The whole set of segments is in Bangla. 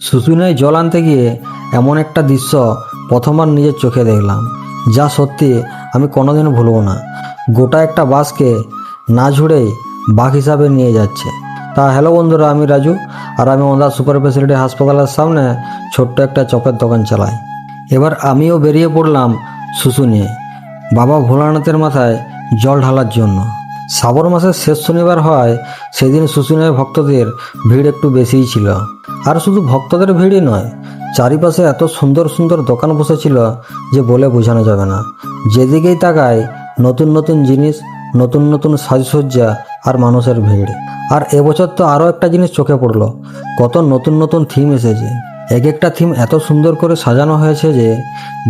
শুশুনিয়ায় জল আনতে গিয়ে এমন একটা দৃশ্য প্রথমবার নিজের চোখে দেখলাম, যা সত্যি আমি কোনোদিনও ভুলব না। গোটা একটা বাসকে না ঝুড়েই বাঘ হিসাবে নিয়ে যাচ্ছে। তা হ্যালো বন্ধুরা, আমি রাজু, আর আমি ওন্দা সুপার স্পেশালিটি হাসপাতালের সামনে ছোট্ট একটা চপের দোকান চালাই। এবার আমিও বেরিয়ে পড়লাম শুশুনিয়ায় বাবা ভোলানাথের মাথায় জল ঢালার জন্য। শ্রাবণ মাসের শেষ শনিবার হয়, সেদিন শুশুনিয়ায় ভক্তদের ভিড় একটু বেশিই ছিল। আর শুধু ভক্তদের ভিড়ই নয়, চারিপাশে এত সুন্দর সুন্দর দোকান বসেছিল যে বলে বোঝানো যাবে না। যেদিকেই তাকায় নতুন নতুন জিনিস, নতুন নতুন সাজসজ্জা আর মানুষের ভিড়। আর এবছর তো আরও একটা জিনিস চোখে পড়লো, কত নতুন নতুন থিম এসেছে। এক একটা থিম এত সুন্দর করে সাজানো হয়েছে যে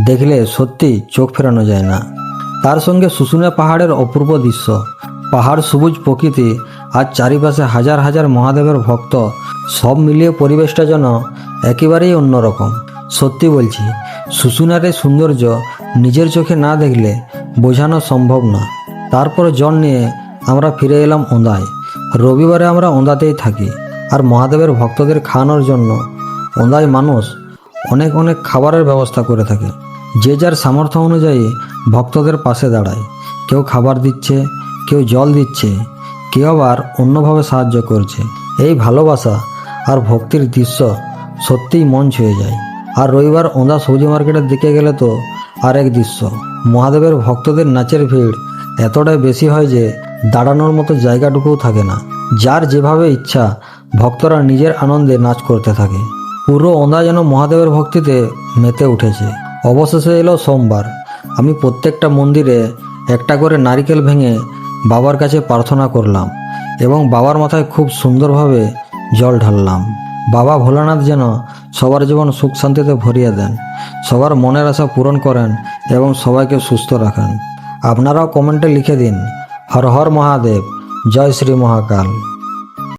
দেখলে সত্যি চোখ ফেরানো যায় না। তার সঙ্গে শুশুনিয়া পাহাড়ের অপূর্ব দৃশ্য, পাহাড়, সবুজ প্রকৃতি আর চারিপাশে হাজার হাজার মহাদেবের ভক্ত, সব মিলিয়ে পরিবেশটা যেন একেবারেই অন্যরকম। সত্যি বলছি, শুশুনিয়ার এই সৌন্দর্য নিজের চোখে না দেখলে বোঝানো সম্ভব না। তারপর জল নিয়ে আমরা ফিরে এলাম ওন্দায়। রবিবারে আমরা ওন্দাতেই থাকি, আর মহাদেবের ভক্তদের খাওয়ানোর জন্য ওন্দায় মানুষ অনেক অনেক খাবারের ব্যবস্থা করে থাকে। যে যার সামর্থ্য অনুযায়ী ভক্তদের পাশে দাঁড়ায়। কেউ খাবার দিচ্ছে, কেউ জল দিচ্ছে, কেউ আবার অন্যভাবে সাহায্য করছে। এই ভালোবাসা আর ভক্তির দৃশ্য সত্যিই মন ছুঁয়ে যায়। আর রবিবার ওন্দা সবজি মার্কেটের দিকে গেলে তো আরেক দৃশ্য, মহাদেবের ভক্তদের নাচের ভিড় এতটাই বেশি হয় যে দাঁড়ানোর মতো জায়গাটুকুও থাকে না। যার যেভাবে ইচ্ছা ভক্তরা নিজের আনন্দে নাচ করতে থাকে। পুরো ওন্দা যেন মহাদেবের ভক্তিতে মেতে উঠেছে। অবশেষে এলো সোমবার। আমি প্রত্যেকটা মন্দিরে একটা করে নারিকেল ভেঙে বাবার কাছে প্রার্থনা করলাম এবং বাবার মাথায় খুব সুন্দরভাবে জল ঢাললাম। বাবা ভোলানাথ যেন সবার জীবন সুখ শান্তিতে ভরিয়ে দেন, সবার মনের আশা পূরণ করেন এবং সবাইকে সুস্থ রাখেন। আপনারাও কমেন্টে লিখে দিন, হর হর মহাদেব, জয় শ্রী মহাকাল।